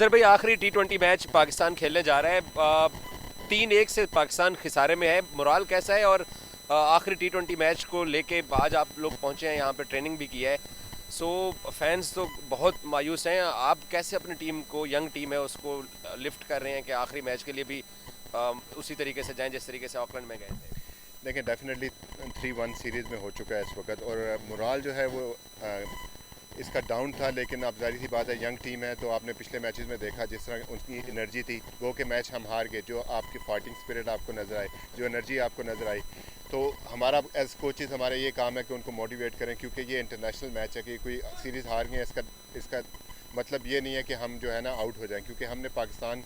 Sir भाई आखिरी T20 match Pakistan खेलने जा रहा है। 3-1 से पाकिस्तान खिसारे में है। मोराल कैसा है? और आखिरी T20 मैच को लेके आज आप लोग पहुंचे हैं, यहाँ पे ट्रेनिंग भी की है। फैंस तो बहुत मायूस हैं। आप कैसे अपनी टीम को, यंग टीम है उसको लिफ्ट कर रहे हैं कि आखिरी मैच के लिए भी उसी तरीके से जाएं जिस तरीके से ऑकलैंड में गए थे? देखिए डेफिनेटली 3-1 सीरीज़ में हो चुका है इस वक्त, और मोराल जो है वो इसका डाउन था। लेकिन अब जाहिर सी बात है, यंग टीम है, तो आपने पिछले मैचेस में देखा जिस तरह उनकी एनर्जी थी। गो के मैच हम हार गए, जो आपकी फाइटिंग स्पिरिट आपको नज़र आई, जो एनर्जी आपको नज़र आई, तो हमारा एज कोचेस हमारा ये काम है कि उनको मोटिवेट करें, क्योंकि ये इंटरनेशनल मैच है कि कोई सीरीज़ हार गए इसका मतलब ये नहीं है कि हम जो है ना आउट हो जाएं, क्योंकि हमने पाकिस्तान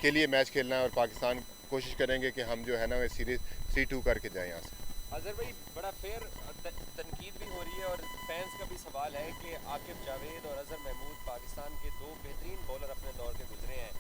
के लिए मैच खेलना है और पाकिस्तान कोशिश करेंगे कि हम जो है ना वो सीरीज़ 3-2 करके जाएं यहाँ से। अजहर भाई, बड़ा फेयर तनकीद भी हो रही है और फैंस का भी सवाल है कि आकिब जावेद और अजहर महमूद पाकिस्तान के दो बेहतरीन बॉलर अपने दौर के गुजरे हैं,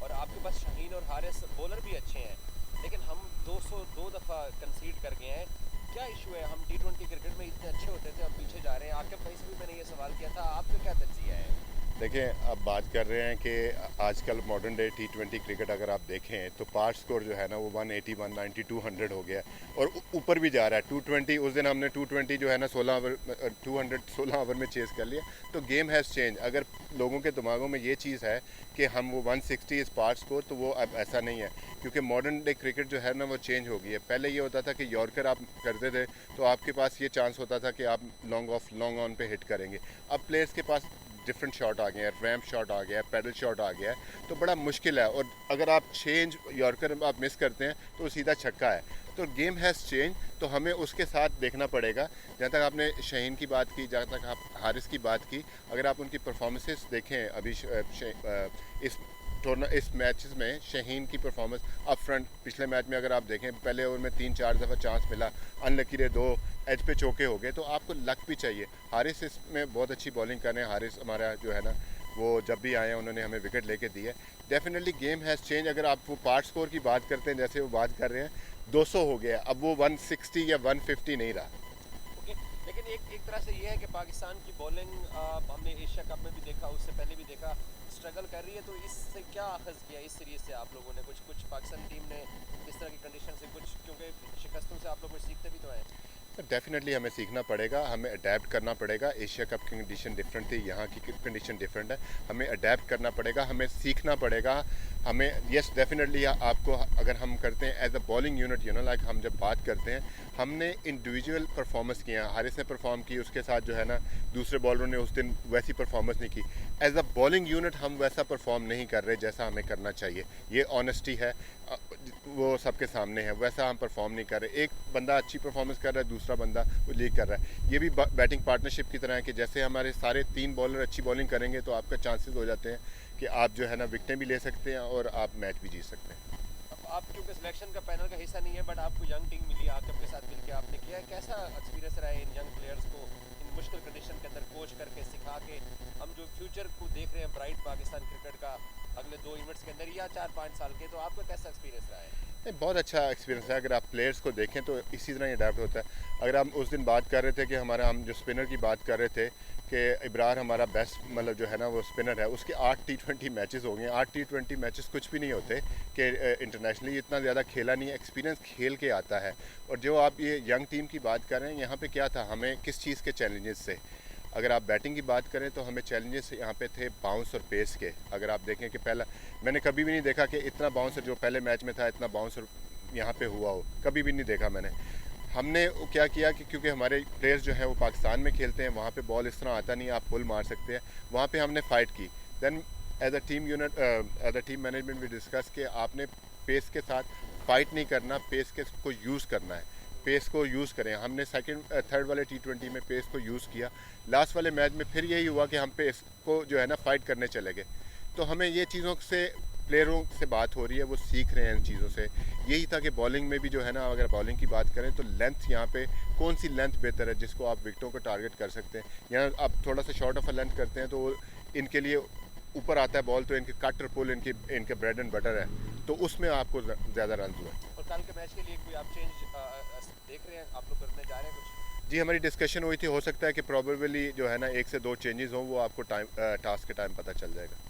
और आपके पास शाहीन और हारिस बॉलर भी अच्छे हैं, लेकिन हम 202 दफ़ा कंसीड कर गए हैं। क्या इशू है? हम T20 क्रिकेट में इतने अच्छे होते थे, हम पीछे जा रहे हैं। आकिब भाई से भी मैंने ये सवाल किया था, आपका क्या तज्जिया है? देखें, अब बात कर रहे हैं कि आजकल मॉडर्न डे T20 क्रिकेट अगर आप देखें तो पार स्कोर जो है ना वो 180, 190, 200 हो गया और ऊपर भी जा रहा है। 220 उस दिन हमने 220 जो है ना 16 ओवर 200 16 ओवर में चेस कर लिया। तो गेम हैज़ चेंज। अगर लोगों के दिमागों में ये चीज़ है कि हम वो 160 इस पार स्कोर, तो वो अब ऐसा नहीं है, क्योंकि मॉडर्न डे क्रिकेट जो है ना वो चेंज हो गई है। पहले ये होता था कि यॉर्कर आप करते थे तो आपके पास ये चांस होता था कि आप लॉन्ग ऑफ लॉन्ग ऑन पे हिट करेंगे। अब प्लेयर्स के पास डिफरेंट शॉट आ गए हैं, रैम्प शॉट आ गया है, पैडल शॉट आ गया है, तो बड़ा मुश्किल है। और अगर आप चेंज यॉर्कर आप मिस करते हैं तो सीधा छक्का है। तो गेम हैज़ चेंज, तो हमें उसके साथ देखना पड़ेगा। जहाँ तक आपने शाहीन की बात की, जहाँ तक आप हारिस की बात की, अगर आप उनकी परफॉर्मेंसेस देखें अभी इस मैचेस में शाहीन की परफॉर्मेंस अप फ्रंट, पिछले मैच में अगर आप देखें पहले ओवर में 3-4 दफ़ा चांस मिला, अनलकी रहे, 2 एज पे चौके हो गए, तो आपको लक भी चाहिए। हारिस इसमें बहुत अच्छी बॉलिंग कर रहे हैं। हारिस हमारा जो है ना वो जब भी आए हैं उन्होंने हमें विकेट लेके दी है। Definitely game has change. अगर आप वो पार्ट स्कोर की बात करते हैं, जैसे वो बात कर रहे हैं, 200 हो गया, अब वो 160 या 150 नहीं रहा। लेकिन एक तरह से ये है कि पाकिस्तान की बॉलिंग हमने एशिया कप में भी देखा, उससे पहले भी देखा, स्ट्रगल कर रही है। तो इससे क्या अखज़ किया इस सीरीज़ से आप लोगों ने? कुछ पाकिस्तान टीम ने इस तरह की कंडीशन से कुछ, क्योंकि शिकस्तों से आप लोग कुछ सीखते भी तो हैं। तो डेफिनेटली हमें सीखना पड़ेगा, हमें अडेप्ट करना पड़ेगा। एशिया कप की कंडीशन डिफरेंट थी, यहाँ की कंडीशन डिफरेंट है। हमें अडेप्ट करना पड़ेगा, हमें सीखना पड़ेगा। हमें यस डेफिनेटली आपको, अगर हम करते हैं as a bowling unit, like हम जब बात करते हैं, हमने इंडिविजुअल परफॉर्मेंस किया। हारिस ने परफॉर्म की, उसके साथ जो है ना दूसरे बॉलरों ने उस दिन वैसी परफॉर्मेंस नहीं की। एज अ बॉलिंग यूनिट हम वैसा परफॉर्म नहीं कर रहे जैसा हमें करना चाहिए। ये ऑनेस्टी है, वो सबके सामने है। वैसा हम परफॉर्म नहीं कर रहे। एक बंदा अच्छी परफॉर्मेंस कर रहा है, दूसरा बंदा वो लीक कर रहा है। ये भी बैटिंग पार्टनरशिप की तरह है कि जैसे हमारे सारे 3 बॉलर अच्छी बॉलिंग करेंगे तो आपका चांसेस हो जाते हैं कि आप जो है ना विकेटें भी ले सकते हैं और आप मैच भी जीत सकते हैं। आप क्योंकि सिलेक्शन का पैनल का हिस्सा नहीं है, बट आपको यंग टीम मिली, आकिब के साथ मिलकर आपने किया, कैसा एक्सपीरियंस रहा है इन यंग प्लेयर्स को इन मुश्किल कंडीशन के अंदर कोच करके, सिखा के? हम जो फ्यूचर को देख रहे हैं ब्राइट पाकिस्तान क्रिकेट का अगले 2 इवेंट्स के अंदर या 4-5 साल के, तो आपका कैसा एक्सपीरियंस रहा है? बहुत अच्छा एक्सपीरियंस है। अगर आप प्लेयर्स को देखें तो इसी तरह ही अडेप्ट होता है। अगर हम उस दिन बात कर रहे थे कि हम जो स्पिनर की बात कर रहे थे कि इब्रार हमारा बेस्ट मतलब जो है ना वो स्पिनर है, उसके 8 T20 मैचेस हो गए। 8 T20 मैचेस कुछ भी नहीं होते कि इंटरनेशनली इतना ज़्यादा खेला नहीं है। एक्सपीरियंस खेल के आता है। और जो आप ये यंग टीम की बात कर रहे हैं, यहाँ पे क्या था, हमें किस चीज़ के चैलेंजेस से, अगर आप बैटिंग की बात करें तो हमें चैलेंजेस यहाँ पे थे बाउंस और पेस के। अगर आप देखें कि पहला मैंने कभी भी नहीं देखा कि इतना बाउंसर जो पहले मैच में था, इतना बाउंसर यहाँ पे हुआ हो, कभी भी नहीं देखा मैंने। हमने क्या किया कि क्योंकि हमारे प्लेयर्स जो हैं वो पाकिस्तान में खेलते हैं, वहाँ पे बॉल इस तरह आता नहीं, आप पुल मार सकते हैं, वहाँ पे हमने फ़ाइट की। Then as a team unit, as a team management भी डिस्कस कि आपने पेस के साथ फ़ाइट नहीं करना, पेस के को यूज़ करना है, पेस को यूज़ करें। हमने थर्ड वाले T20 में पेस को यूज़ किया। लास्ट वाले मैच में फिर यही हुआ कि हम पेस को जो है ना फ़ाइट करने चले गए। तो हमें ये चीज़ों से, प्लेयरों से बात हो रही है, वो सीख रहे हैं इन चीज़ों से। यही था कि बॉलिंग में भी जो है ना, अगर बॉलिंग की बात करें तो लेंथ, यहाँ पे कौन सी लेंथ बेहतर है जिसको आप विकेटों को टारगेट कर सकते हैं। यहाँ आप थोड़ा सा शॉर्ट ऑफ अ लेंथ करते हैं तो इनके लिए ऊपर आता है बॉल, तो इनके कट और पुल इनके ब्रेड एंड बटर है, तो उसमें आपको ज़्यादा रन हुआ। और कल के मैच के लिए कोई आप चेंज देख रहे हैं, आप लोग करने जा रहे हैं कुछ? जी, हमारी डिस्कशन हुई थी, हो सकता है कि प्रॉबेबली जो है ना 1 से 2 चेंजेस हों, वो आपको टास्क के टाइम पता चल जाएगा।